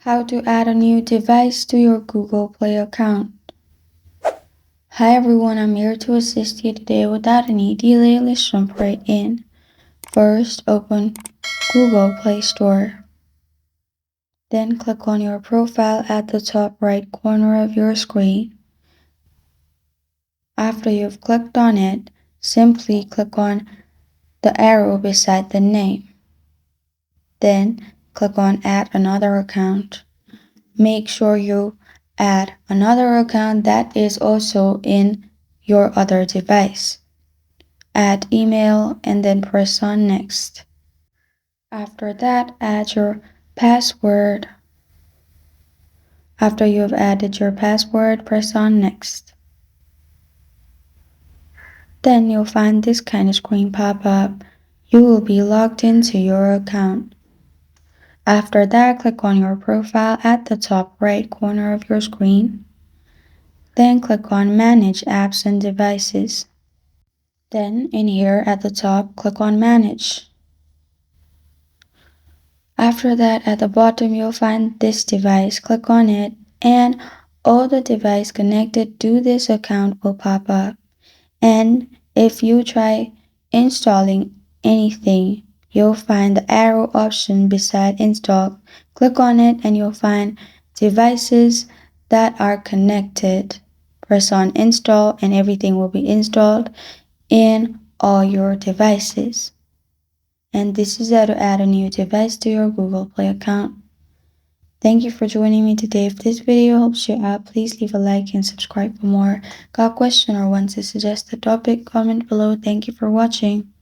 How to add a new device to your Google Play account. Hi everyone, I'm here to assist you today without any delay. Let's jump right in. First, open Google Play Store. Then click on your profile at the top right corner of your screen. After you've clicked on it, simply click on the arrow beside the name. Then click on Add Another Account. Make sure you add another account that is also in your other device. Add email and then press on Next. After that, add your password. After you have added your password, press on Next. Then you'll find this kind of screen pop up. You will be logged into your account. After that, click on your profile at the top right corner of your screen. Then click on Manage Apps and Devices. Then in here at the top, click on Manage. After that, at the bottom, you'll find this device. Click on it and all the devices connected to this account will pop up. And if you try installing anything, you'll find the arrow option beside Install. Click on it and you'll find devices that are connected. Press on Install and everything will be installed in all your devices. And this is how to add a new device to your Google Play account. Thank you for joining me today. If this video helps you out, please leave a like and subscribe for more. Got a question or want to suggest a topic? Comment below. Thank you for watching.